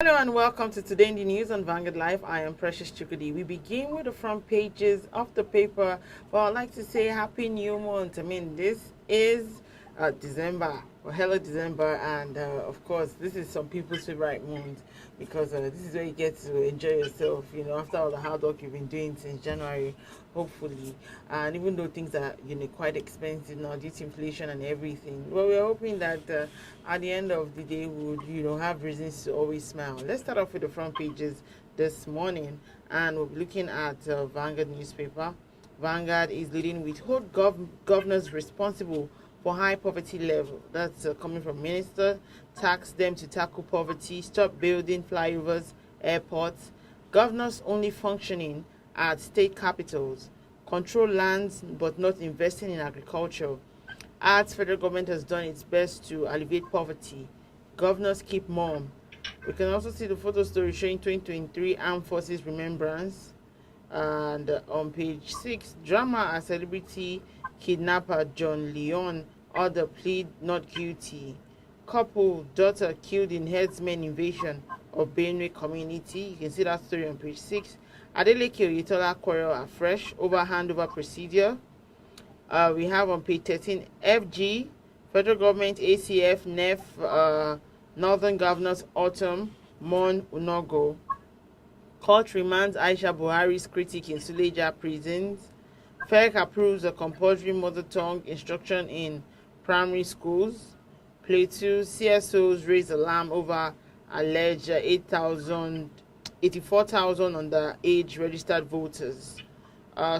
Hello and welcome to Today in the News on Vanguard Live. I am Precious Chukudi. We begin with the front pages of the paper. Well, I'd like to say Happy New Month. This is December. Well, hello December, and of course, this is some people's favorite month because this is where you get to enjoy yourself. After all the hard work you've been doing since January, hopefully. And even though things are quite expensive now due to inflation and everything, well, we're hoping that at the end of the day we would have reasons to always smile. Let's start off with the front pages this morning, and we'll be looking at Vanguard newspaper. Vanguard is leading with hold governors responsible for high poverty level. That's coming from minister. Tax them to tackle poverty. Stop building flyovers, airports. Governors only functioning at state capitals. Control lands but not investing in agriculture. Adds federal government has done its best to alleviate poverty. Governors keep mum. We can also see the photo story showing 2023 Armed Forces Remembrance. And on page 6, drama as celebrity kidnapper John Leon order plead not guilty. Couple daughter killed in herdsmen invasion of Benue community. You can see that story on page 6. Adeleke Oyetola quarrel afresh over handover procedure. We have on page 13 FG federal government ACF NEF Northern Governors Autumn Mon Unogo. Court remands Aisha Buhari's critic in Suleja prisons. FEC approves a compulsory mother tongue instruction in primary schools. Plateau CSOs raise alarm over alleged 84,000 underage registered voters.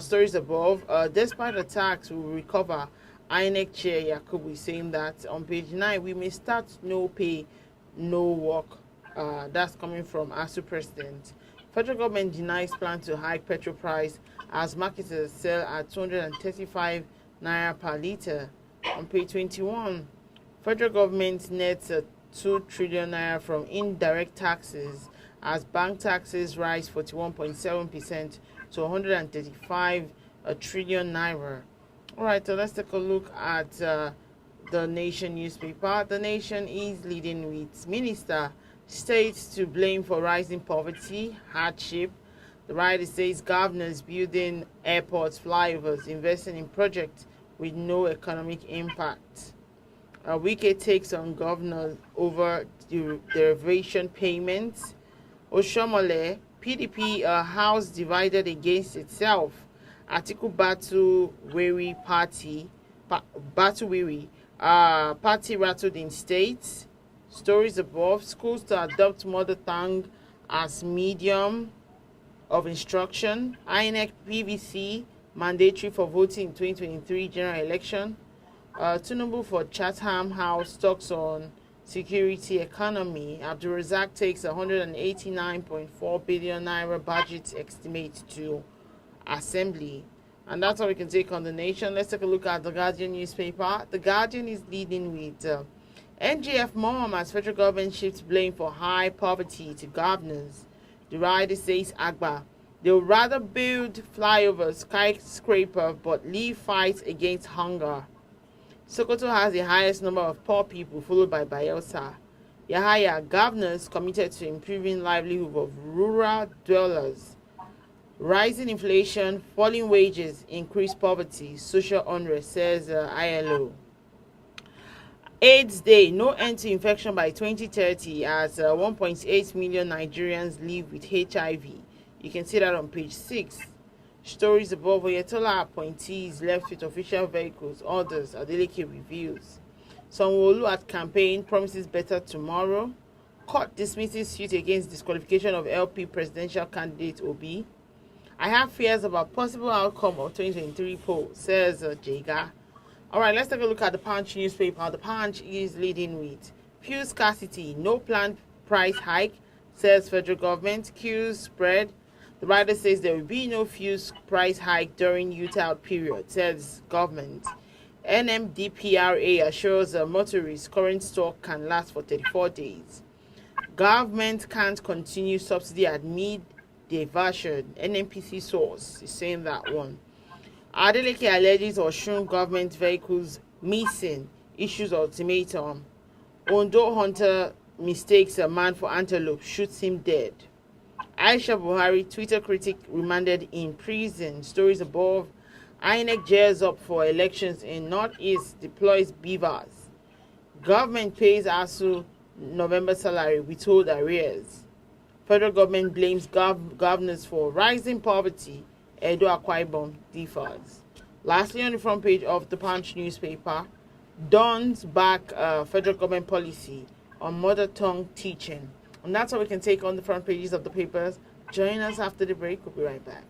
Stories above. Despite attacks, we will recover. INEC Chair Yakubu is saying that on page 9, we may start no pay, no work. That's coming from ASUU President. Federal government denies plan to hike petrol price as marketers sell at 235 naira per litre. On page 21, federal government nets 2 trillion naira from indirect taxes as bank taxes rise 41.7% to 135 trillion naira. All right, so let's take a look at the Nation newspaper. The Nation is leading with Minister States to blame for rising poverty, hardship. The writer says governors building airports, flyovers, investing in projects with no economic impact. Wike takes on governors over derivation payments. Oshomole, PDP house divided against itself. Atiku battle weary party, party rattled in states. Stories above. Schools to adopt mother tongue as medium of instruction. INEC PVC mandatory for voting in 2023 general election. Tinubu for Chatham House talks on security economy. Abdulrazak takes 189.4 billion naira budget estimate to assembly. And that's all we can take on the Nation. Let's take a look at the Guardian newspaper. The Guardian is leading with NGF mom as federal government shifts blame for high poverty to governors. The writer says Agba, they'll rather build flyovers, skyscraper, but leave fights against hunger. Sokoto has the highest number of poor people, followed by Bayelsa. Yahaya, governors committed to improving livelihood of rural dwellers. Rising inflation, falling wages, increased poverty, social unrest, says ILO. AIDS Day, no end to infection by 2030 as 1.8 million Nigerians live with HIV. You can see that on page 6. Stories above. Oyetola appointees left with official vehicles, orders, Adeleke reviews. Sanwo-Olu at campaign promises better tomorrow. Court dismisses suit against disqualification of LP presidential candidate Obi. I have fears about possible outcome of 2023 poll, says Jega. All right, let's take a look at the Punch newspaper. The Punch is leading with fuel scarcity, no planned price hike, says federal government. Queues spread. The writer says there will be no fuel price hike during youth-out period, says government. NMDPRA assures motorists current stock can last for 34 days. Government can't continue subsidy at mid-diversion. NNPC source is saying that one. Adeleke alleges Osun government vehicles missing, issues ultimatum. Ondo Hunter mistakes a man for antelope, shoots him dead. Aisha Buhari, Twitter critic, remanded in prison. Stories above. INEC gears up for elections in Northeast, deploys beavers. Government pays ASUU November salary, withhold arrears. Federal government blames governors for rising poverty. Edo Akwa Ibom differs. Lastly, on the front page of the Punch newspaper, Don's back federal government policy on mother tongue teaching. And that's how we can take on the front pages of the papers. Join us after the break. We'll be right back.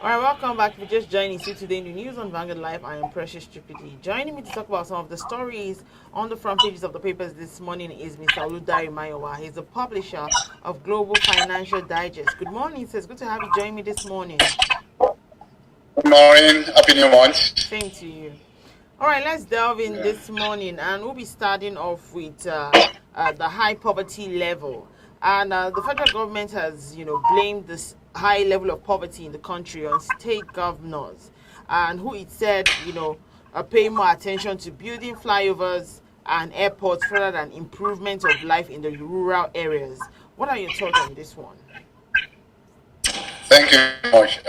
All right, welcome back. If you're just joining us today in the news on Vanguard Live, I am Precious Chukudi. Joining me to talk about some of the stories on the front pages of the papers this morning is Mr. Oludari Mayowa. He's the publisher of Global Financial Digest. Good morning, sir. It's good to have you join me this morning. Good morning. Happy New Month. Same to you. All right, let's delve in this morning, and we'll be starting off with the high poverty level. And the federal government has, blamed this high level of poverty in the country on state governors, and who it said, are paying more attention to building flyovers and airports rather than improvement of life in the rural areas. What are your thoughts on this one? Thank you very much.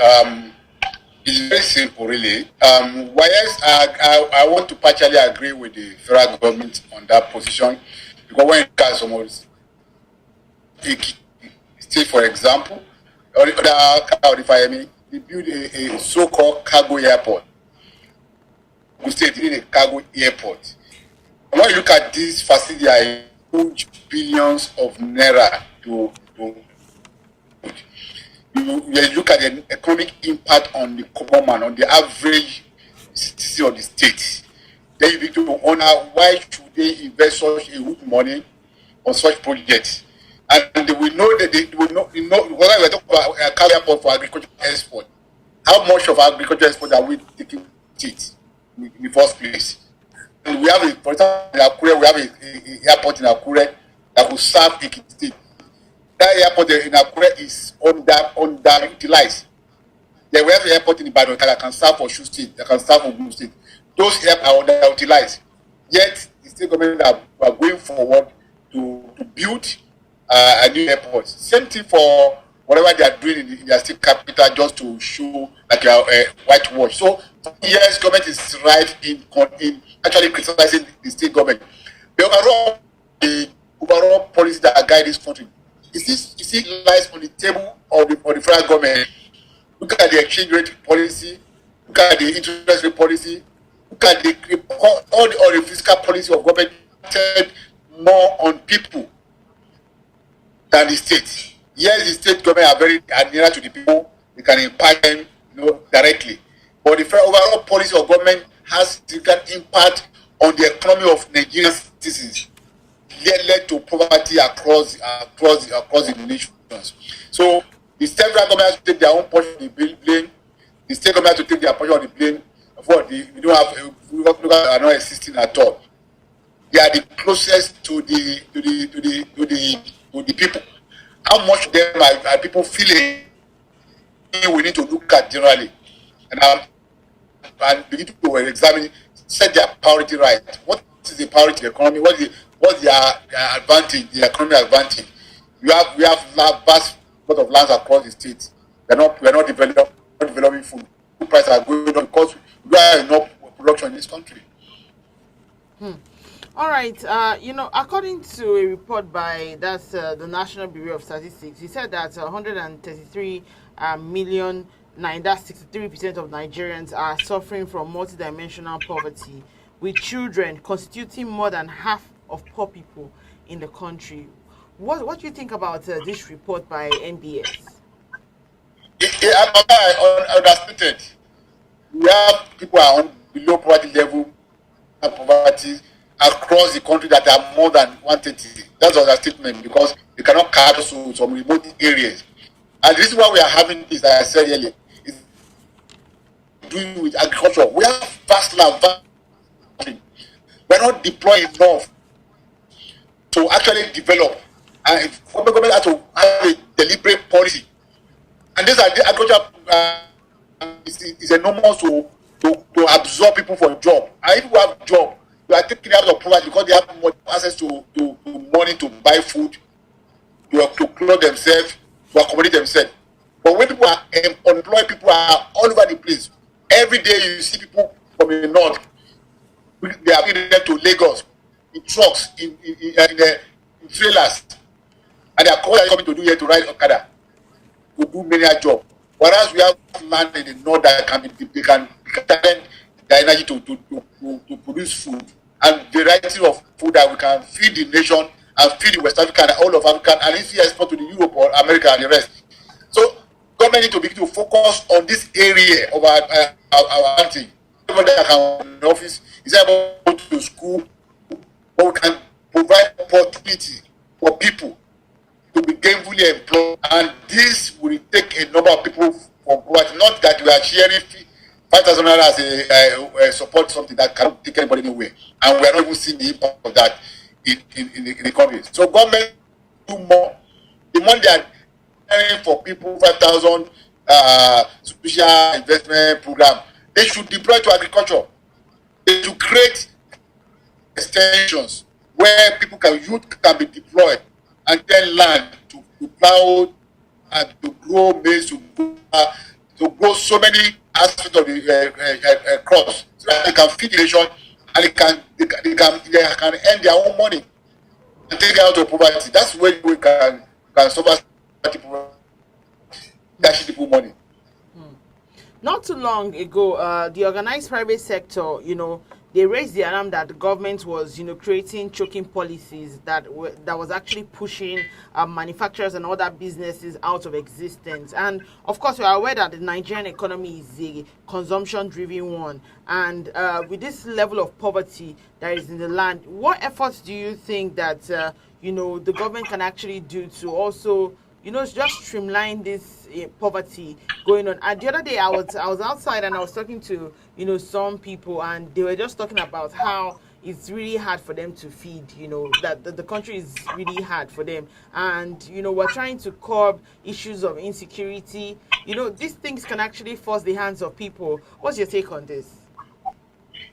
It's very simple, really. Whereas I want to partially agree with the federal government on that position, because when you look at some of the state, for example, or the other, if I mean, they build a so-called cargo airport. We state in a cargo airport. And when you look at this facility, are huge billions of naira to you look at the economic impact on the common man, on the average citizen of the state. Then you begin to wonder, why should they invest such a huge money on such projects? And we know that they will not, when we're talking about a cargo airport for agricultural export, how much of agricultural export are we taking it in the first place? And we have for example, in Akure, we have an airport in Akure that will serve Ekiti State. That airport in Akure is underutilized. Then we have an airport in Ibadan that can serve for Osun State, that can serve for Ogun State. Those airports are underutilized. Yet, the state government are going forward to build a new airport. Same thing for whatever they are doing in their state capital, just to show like a whitewash. So, yes, government is right in actually criticizing the state government. The overall policy that guide this country, it lies on the table of the federal government. Look at the exchange rate policy, look at the interest rate policy, look at all the fiscal policy of government more on people than the state. Yes, the state government are nearer to the people, they can impact them directly. But the overall policy of government has significant impact on the economy of Nigerian citizens. Led to poverty across the nations. So the state government has to take their own portion of the blame. The state government has to take their portion of the blame for we are not existing at all. They are the closest to the people. How much of them are people feeling? We need to look at generally and begin to examine, set their priority right. What is the priority of the economy? What's their advantage, the economic advantage? We have vast lot of lands across the state. We're not developing food. Food prices are going up because we have enough production in this country. All right. According to a report by the National Bureau of Statistics, he said that 133 million, that's 63% of Nigerians are suffering from multidimensional poverty, with children constituting more than half of poor people in the country. What do you think about this report by NBS? I understated. We have people are on below poverty level and poverty across the country that are more than 130. That's our statement because they cannot cover some remote areas. And the reason why we are having this, as I said earlier, is doing with agriculture. We have vast land. We're not deploying enough to actually develop. And government has to have a deliberate policy. And this agriculture is enormous to absorb people for a job. And if you have a job, you are taking out of poverty because they have more access to money to buy food, to clothe themselves, to accommodate themselves. But when people are unemployed, people are all over the place. Every day you see people from the north, they are bringing them to Lagos in trucks, in trailers, and they are coming to do here to ride Okada, to do many jobs. Whereas we have land in the north that they can turn the energy to produce food and variety of food that we can feed the nation and feed the West Africa and all of Africa and if you export to the Europe or America and the rest. So government need to begin to focus on this area of our country. Everybody that can in the office is able to go to school, but we can provide opportunity for people to be gainfully employed, and this will take a number of people from poverty. Not that we are sharing 5,000 naira as a support something that cannot take anybody anywhere, and we are not even seeing the impact of that in the country. So government do more. The money they are sharing for people 5,000 social investment program, they should deploy to agriculture. They should create extensions where youth can be deployed and then land to plow and to grow maize, to grow so many aspects of the crops so that they can feed the nation and they can earn their own money and take out of poverty. That's where we can solve people money. Not too long ago, the organized private sector, they raised the alarm that the government was, creating choking policies that was actually pushing manufacturers and other businesses out of existence. And of course, we are aware that the Nigerian economy is a consumption-driven one. And with this level of poverty that is in the land, what efforts do you think that the government can actually do to also just streamline this poverty going on? And the other day I was outside and I was talking to some people, and they were just talking about how it's really hard for them to feed, that the country is really hard for them, and we're trying to curb issues of insecurity. These things can actually force the hands of people. What's your take on this?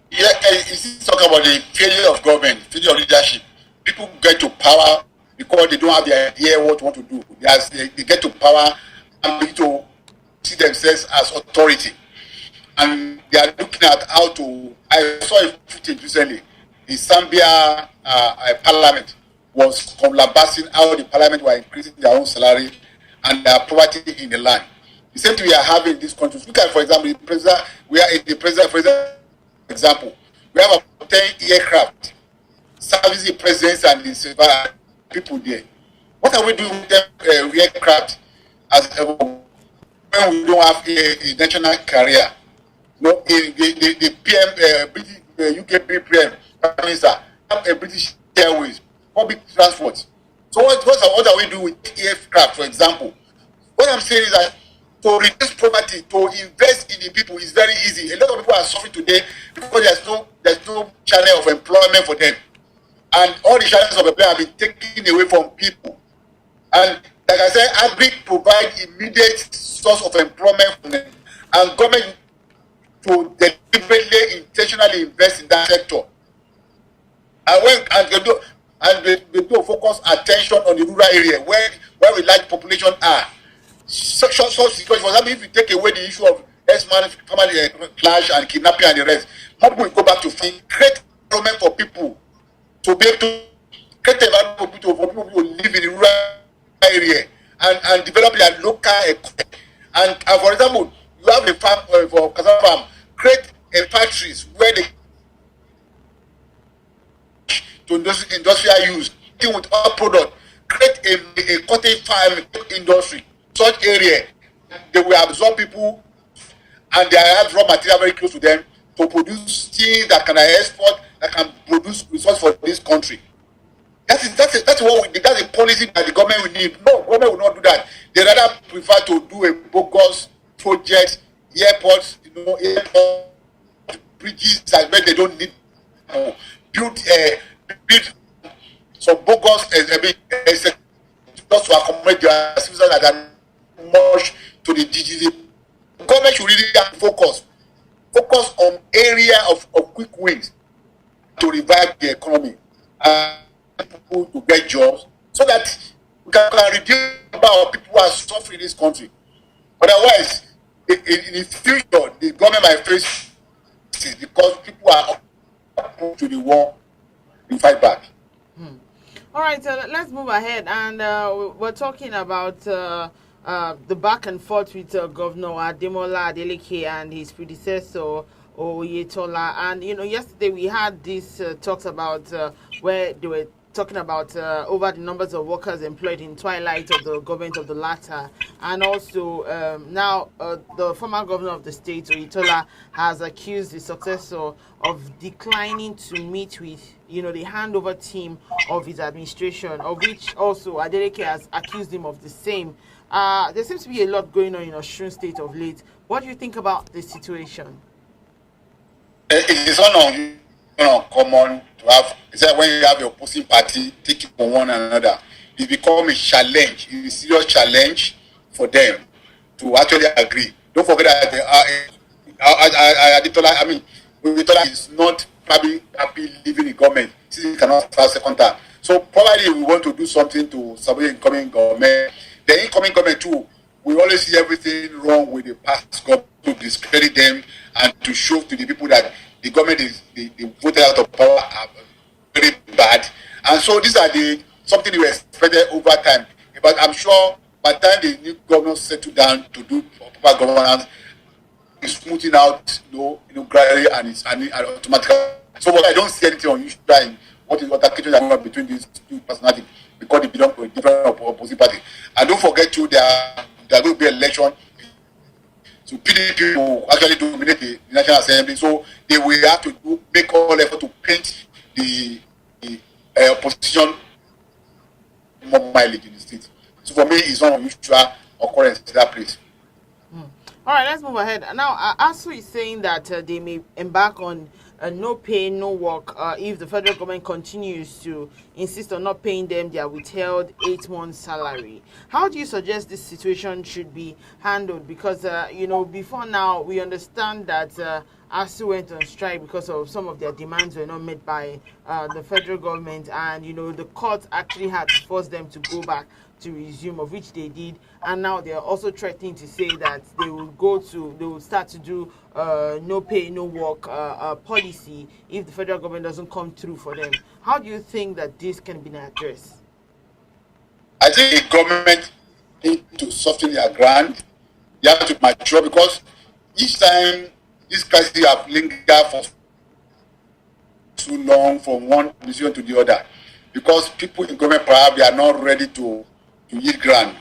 Yeah, you see, talk about the failure of government, failure of leadership. People get to power because they don't have the idea what to want to do. They get to power and begin to see themselves as authority. And they are looking at how to. I saw a footage recently. The Zambia parliament was lambasting how the parliament were increasing their own salary and their poverty in the land. The same thing we are having in this country. Look at, for example, for example, we have a 10 aircraft servicing the presidents and the people there. What are we doing with them aircraft when we don't have a national carrier? The PM, British, UK PM, Prime Minister, have a British Airways, public transport. So what are we doing with aircraft, for example? What I'm saying is that to reduce poverty, to invest in the people is very easy. A lot of people are suffering today because there's no channel of employment for them. And all the channels of employment have been taken away from people. And like I said, agri provide immediate source of employment for them. And government to deliberately, intentionally invest in that sector. And they do focus attention on the rural area where the large population are. So because for example, if you take away the issue of family clash and kidnapping and the rest, more people will go back to create environment for people to be able to create environment for people to live in the rural area and develop their local economy. And for example, you have a farm for cassava farm, create a factories where they to industrial use, with all product, create a cotton farm industry, such area they will absorb people, and they have raw material very close to them to produce things that can export, that can produce resources for this country. That's a policy that the government will need. No, government will not do that. They rather prefer to do a bogus project, airports, bridges that where they don't need build some bogus just to accommodate their citizens that are much to the DGD. Government should really have focus on area of quick wins to revive the economy and people to get jobs so that we can reduce the number of people who are suffering in this country. Otherwise, in the future, the government might face it because people are up to the war to fight back. All right, let's move ahead, and we're talking about the back and forth with Governor Adeleke and his predecessor Oyetola. And yesterday we had these talks about where they were talking about over the numbers of workers employed in twilight of the government of the latter, and also now the former governor of the state Oyetola has accused the successor of declining to meet with the handover team of his administration, of which also Adeleke has accused him of the same. There seems to be a lot going on in Osun State of late. What do you think about this situation? It is uncommon to have, when you have the opposing party taking from one another, it becomes a challenge, a serious challenge for them to actually agree. Don't forget that they are, Oyetola is not probably happy leaving the government since he cannot start second term. So probably we want to do something to support the incoming government. The incoming government too, we always see everything wrong with the past government to discredit them and to show to the people that the government is the voted out of power are very bad. And so these are something we expected over time. But I'm sure by the time the new government settle down to do proper governance, it's smoothing out, gradually and automatically. So I don't see anything unusual in what occasion that going between these two personalities because they belong to a different opposite party. And don't forget too, there are going to be election. So PDP will actually dominate the National Assembly. So they will have to make all effort to paint the opposition more mileage in the state. So for me, it's not unusual occurrence in that place. All right, let's move ahead. Now, ASUU is saying that they may embark on no pay, no work if the federal government continues to insist on not paying them their withheld 8 months salary. How do you suggest this situation should be handled? Because, before now, we understand that ASUU went on strike because of some of their demands were not met by the federal government, and, the court actually had to force them to go back to resume, of which they did, and now they are also threatening to say that they will start to do no pay, no work policy if the federal government doesn't come through for them. How do you think that this can be addressed? I think the government need to soften their ground. They have to mature because each time this crisis have lingered for too long from one decision to the other, because people in government perhaps are not ready to yield ground.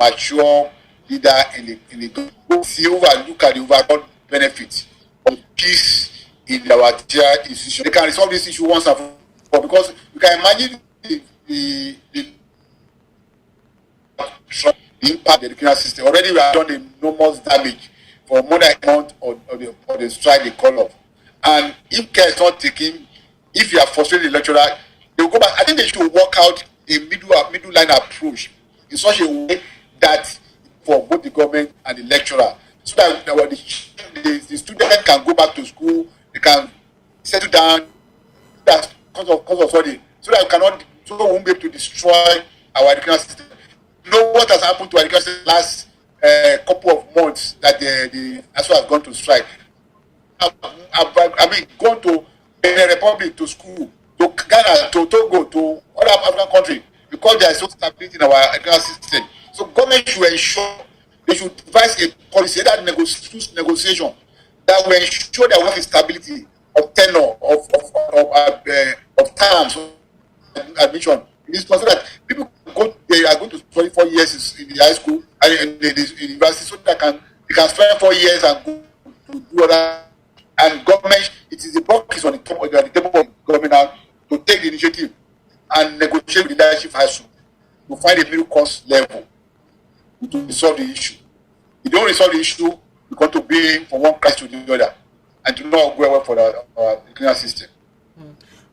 Mature leader in the government see look at the overall benefits of peace in our tier institution. They can resolve this issue once and for all, because you can imagine the impact of the educational system. Already we have done enormous damage for more than a month of the strike they call off. And if care is not taken, if you are frustrated the lecturer, they will go back. I think they should work out a middle line approach in such a way that for both the government and the lecturer, so that the student can go back to school, they can settle down, that's cause of study, so that we won't be able to destroy our educational system. You know what has happened to our education system last couple of months that the ASUU has gone to strike. Gone to Benin Republic to school, to Ghana, to Togo, to other African countries, because there is no stability in our educational system. So government should ensure, they should devise a policy that negotiation that will ensure that we have a stability of tenure, of terms of admission It is considered that people they are going to study 4 years in the high school and in the university, so they can spend 4 years and go to do other. And government, it is the block is on the table of government now to take the initiative and negotiate with the leadership high school to find a middle cost level to resolve the issue. If you don't resolve the issue, you're going to be from one crisis to the other and to not go well for the criminal system.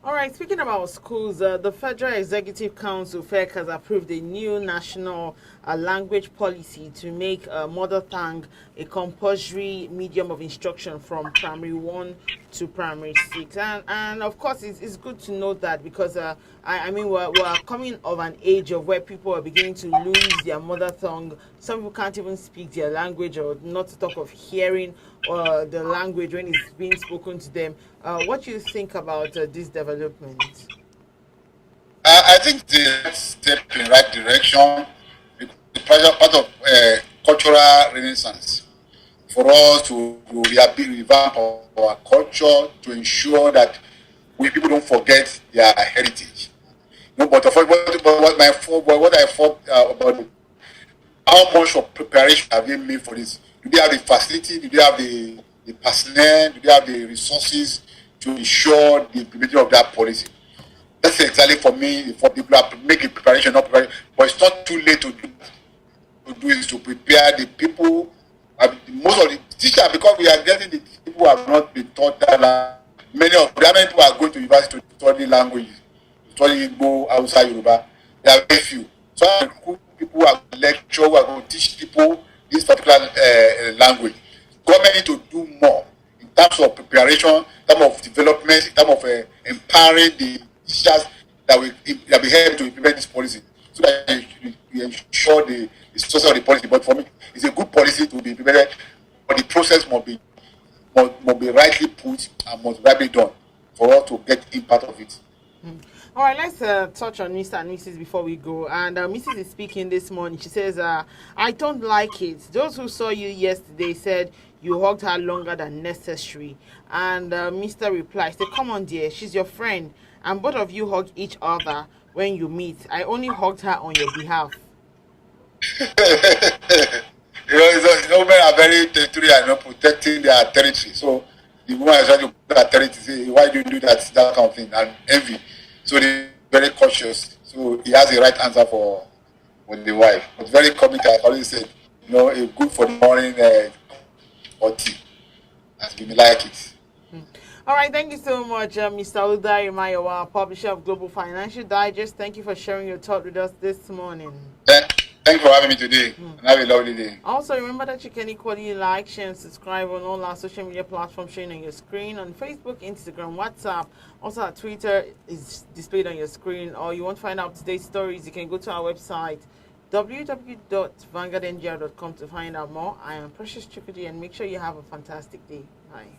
All right, speaking about schools, the Federal Executive Council, FEC, has approved a new national language policy to make mother tongue a compulsory medium of instruction from primary 1 to primary 6. And of course, it's good to note that because, I mean, we're coming of an age of where people are beginning to lose their mother tongue. Some people can't even speak their language, or not to talk of hearing the language when it's being spoken to them. What do you think about this development? I think they step in the right direction. It's part of cultural renaissance for us to revamp our culture to ensure that we people don't forget their heritage. No, but what I thought about how much of preparation have they made for this? Do they have the facility? Do they have the personnel? Do they have the resources to ensure the implementation of that policy? That's exactly for me. For people to make a preparation, not preparation, but it's not too late to do is to prepare the people. Most of the teachers, because we are getting the people who have not been taught that. Many people are going to university to study languages, to study Igbo, outside Yoruba. There are very few. So people who are lecture, who are going to teach people this particular language. Government need to do more in terms of preparation, in terms of development, in terms of empowering the teachers that will be helping to implement this policy, so that we ensure the success of the policy. But for me, it's a good policy to be implemented, but the process must be rightly put and must be rightly done for us to get impact of it. All right, let's touch on Mr. and Mrs. before we go. And Mrs. is speaking this morning. She says, I don't like it. Those who saw you yesterday said you hugged her longer than necessary. And Mr. replies, say, come on, dear, she's your friend. And both of you hug each other when you meet. I only hugged her on your behalf. Men are very territorial, protecting their territory. So the woman is trying to put her territory, say, why do you do that kind of thing, and envy. So they're very cautious. So he has the right answer for the wife. But very comical, I always said, a good for the morning or tea. As we like it. All right, thank you so much, Mr. Udai Mayowa, publisher of Global Financial Digest. Thank you for sharing your thought with us this morning. Thank you for having me today. And have a lovely day. Also, remember that you can equally like, share, and subscribe on all our social media platforms showing on your screen, on Facebook, Instagram, WhatsApp. Also, our Twitter is displayed on your screen. Or you want to find out today's stories, you can go to our website, www.vanguardngr.com, to find out more. I am Precious Chukudi, and make sure you have a fantastic day. Bye.